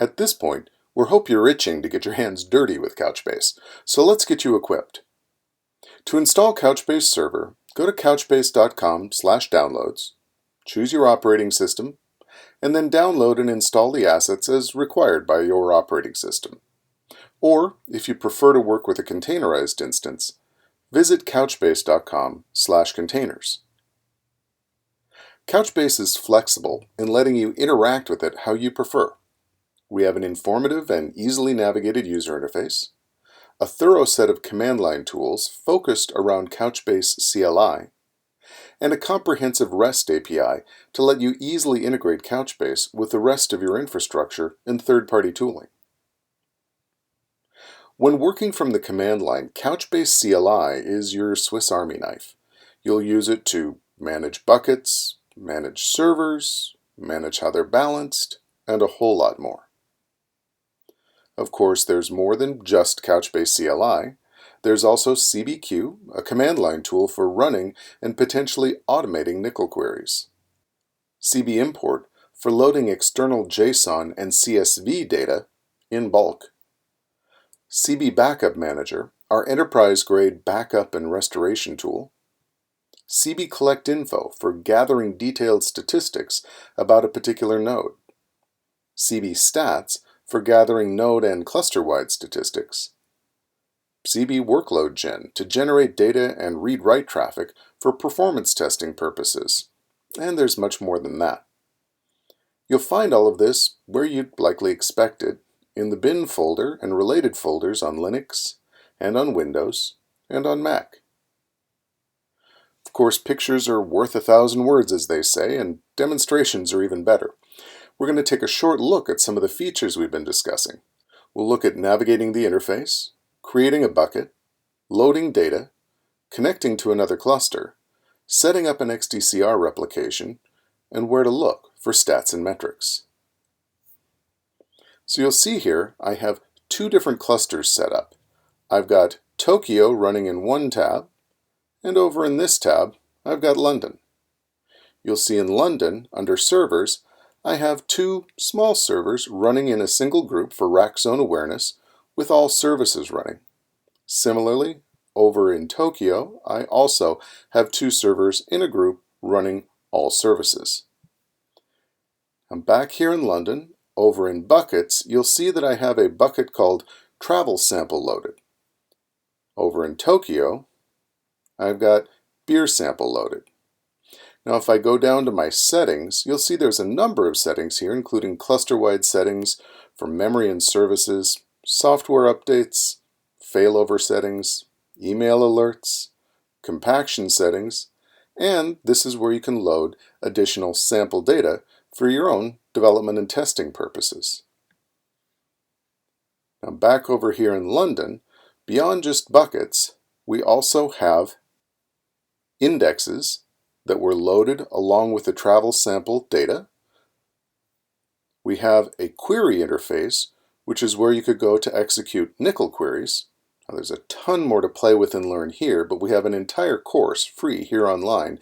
At this point, we hope you're itching to get your hands dirty with Couchbase, so let's get you equipped. To install Couchbase Server, go to couchbase.com/downloads, choose your operating system, and then download and install the assets as required by your operating system. Or, if you prefer to work with a containerized instance, visit couchbase.com/containers. Couchbase is flexible in letting you interact with it how you prefer. We have an informative and easily navigated user interface, a thorough set of command line tools focused around Couchbase CLI, and a comprehensive REST API to let you easily integrate Couchbase with the rest of your infrastructure and third-party tooling. When working from the command line, Couchbase CLI is your Swiss Army knife. You'll use it to manage buckets, manage servers, manage how they're balanced, and a whole lot more. Of course, there's more than just Couchbase CLI. There's also CBQ, a command line tool for running and potentially automating NCL queries. CB import for loading external JSON and CSV data in bulk. CB Backup Manager, our enterprise-grade backup and restoration tool. CB Collect Info for gathering detailed statistics about a particular node. CB Stats for gathering node and cluster-wide statistics. CB Workload Gen to generate data and read-write traffic for performance testing purposes. And there's much more than that. You'll find all of this where you'd likely expect it, in the bin folder and related folders on Linux, and on Windows, and on Mac. Of course, pictures are worth 1,000 words, as they say, and demonstrations are even better. We're going to take a short look at some of the features we've been discussing. We'll look at navigating the interface, creating a bucket, loading data, connecting to another cluster, setting up an XDCR replication, and where to look for stats and metrics. So you'll see here I have two different clusters set up. I've got Tokyo running in one tab, and over in this tab, I've got London. You'll see in London, under Servers, I have two small servers running in a single group for rack zone awareness with all services running. Similarly, over in Tokyo, I also have two servers in a group running all services. I'm back here in London. Over in Buckets, you'll see that I have a bucket called Travel Sample loaded. Over in Tokyo, I've got Beer Sample loaded. Now if I go down to my settings, you'll see there's a number of settings here, including cluster-wide settings for memory and services, software updates, failover settings, email alerts, compaction settings, and this is where you can load additional sample data for your own development and testing purposes. Now back over here in London, beyond just buckets, we also have indexes that were loaded along with the travel sample data. We have a query interface, which is where you could go to execute NCL queries. Now, there's a ton more to play with and learn here, but we have an entire course free here online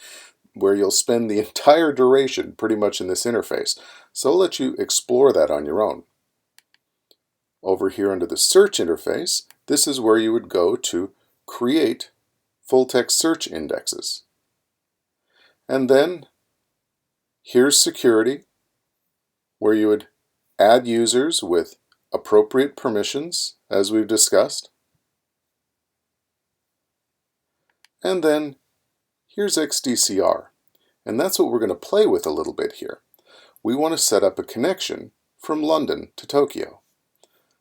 where you'll spend the entire duration pretty much in this interface. So I'll let you explore that on your own. Over here under the search interface, this is where you would go to create full-text search indexes. And then here's security, where you would add users with appropriate permissions, as we've discussed. And then here's XDCR, and that's what we're going to play with a little bit here. We want to set up a connection from London to Tokyo.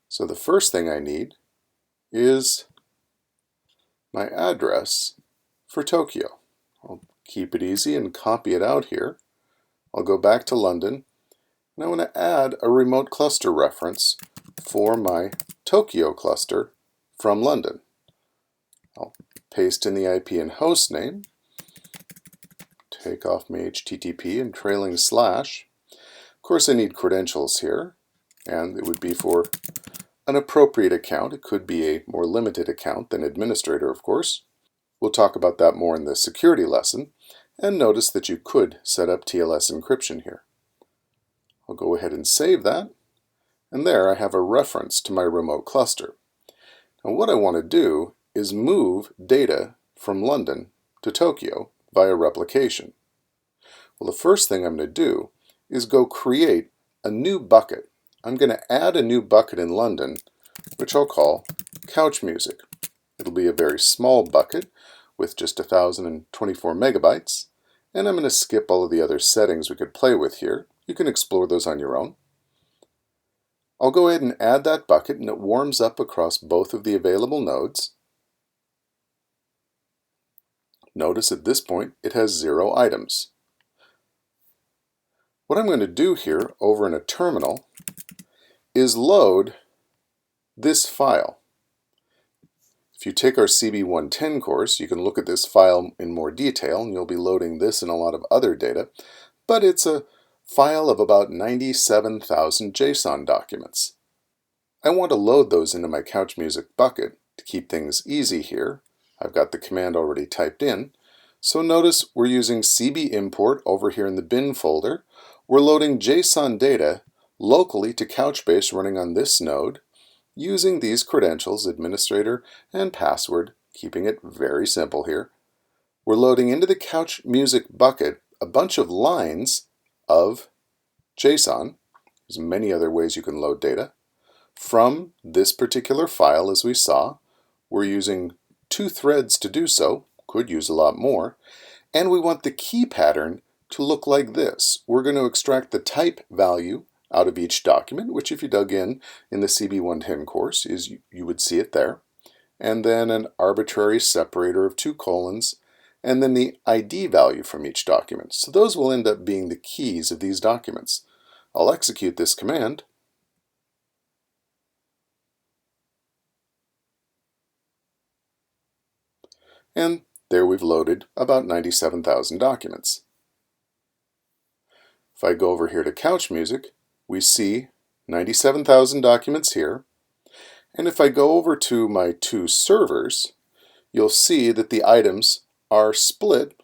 So the first thing I need is my address for Tokyo. I'll keep it easy and copy it out here. I'll go back to London, and I want to add a remote cluster reference for my Tokyo cluster from London. I'll paste in the IP and host name, take off my HTTP and trailing slash. Of course I need credentials here, and it would be for an appropriate account. It could be a more limited account than administrator, of course. We'll talk about that more in the security lesson, and notice that you could set up TLS encryption here. I'll go ahead and save that, And there I have a reference to my remote cluster. Now what I want to do is move data from London to Tokyo via replication. Well, the first thing I'm going to do is go create a new bucket. I'm going to add a new bucket in London, which I'll call Couch Music. It'll be a very small bucket with just 1024 megabytes, and I'm going to skip all of the other settings we could play with here. You can explore those on your own. I'll go ahead and add that bucket, and it warms up across both of the available nodes. Notice at this point it has 0 items. What I'm going to do here over in a terminal is load this file. If you take our CB110 course, you can look at this file in more detail, and you'll be loading this and a lot of other data, but it's a file of about 97,000 JSON documents. I want to load those into my Couch Music bucket. To keep things easy here, I've got the command already typed in, so notice we're using CB import over here in the bin folder. We're loading JSON data locally to Couchbase running on this node, using these credentials, administrator and password, keeping it very simple here. We're loading into the Couch Music bucket a bunch of lines of JSON. There's many other ways you can load data. From this particular file, as we saw, we're using 2 threads to do so, could use a lot more, and we want the key pattern to look like this. We're going to extract the type value out of each document, which if you dug in the CB110 course, is you would see it there, and then an arbitrary separator of 2 colons, and then the ID value from each document. So those will end up being the keys of these documents. I'll execute this command, and there we've loaded about 97,000 documents. If I go over here to Couch Music, we see 97,000 documents here. And if I go over to my 2 servers, you'll see that the items are split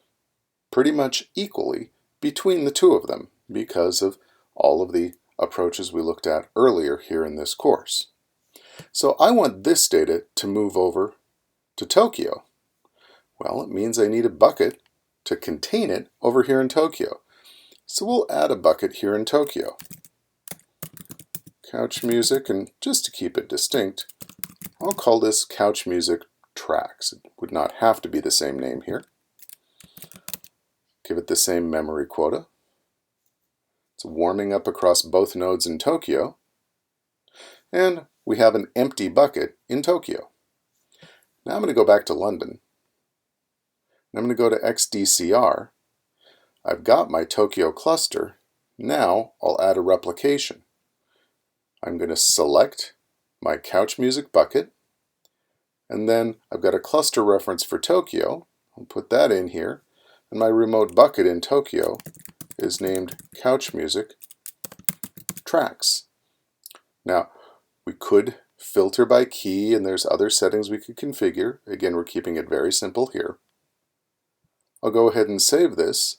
pretty much equally between the 2 of them because of all of the approaches we looked at earlier here in this course. So I want this data to move over to Tokyo. Well, it means I need a bucket to contain it over here in Tokyo. So we'll add a bucket here in Tokyo. Couch Music, and just to keep it distinct, I'll call this Couch Music Tracks. It would not have to be the same name here. Give it the same memory quota. It's warming up across both nodes in Tokyo. And we have an empty bucket in Tokyo. Now I'm going to go back to London. And I'm going to go to XDCR. I've got my Tokyo cluster. Now I'll add a replication. I'm going to select my Couch Music bucket, and then I've got a cluster reference for Tokyo. I'll put that in here, and my remote bucket in Tokyo is named Couch Music Tracks. Now, we could filter by key, and there's other settings we could configure. Again, we're keeping it very simple here. I'll go ahead and save this,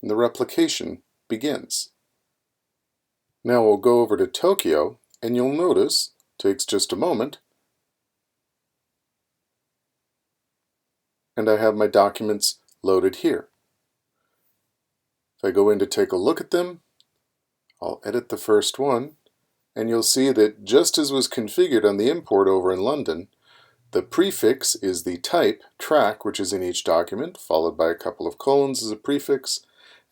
and the replication begins. Now we'll go over to Tokyo, and you'll notice, takes just a moment, and I have my documents loaded here. If I go in to take a look at them, I'll edit the first one, and you'll see that just as was configured on the import over in London, the prefix is the type track, which is in each document, followed by a couple of colons as a prefix,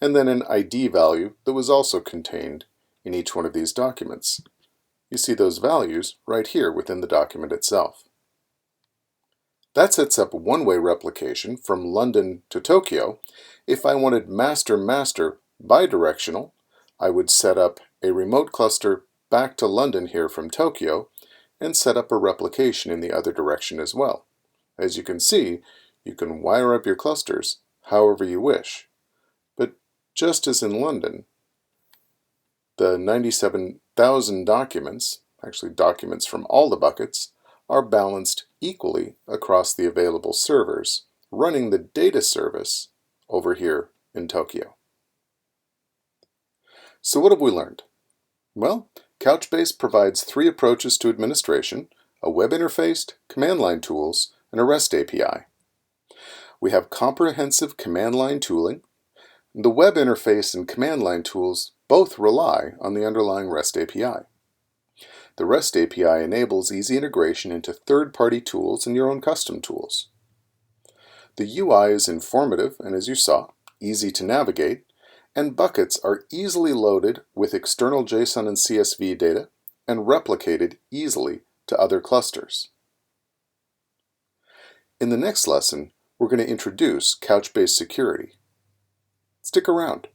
and then an ID value that was also contained in each one of these documents. You see those values right here within the document itself. That sets up one-way replication from London to Tokyo. If I wanted master-master bidirectional, I would set up a remote cluster back to London here from Tokyo and set up a replication in the other direction as well. As you can see, you can wire up your clusters however you wish. But just as in London, the 97,000 documents, actually documents from all the buckets, are balanced equally across the available servers, running the data service over here in Tokyo. So what have we learned? Well, Couchbase provides 3 approaches to administration: a web interface, command line tools, and a REST API. We have comprehensive command line tooling. The web interface and command line tools both rely on the underlying REST API. The REST API enables easy integration into third-party tools and your own custom tools. The UI is informative and, as you saw, easy to navigate, and buckets are easily loaded with external JSON and CSV data and replicated easily to other clusters. In the next lesson, we're going to introduce Couchbase security. Stick around.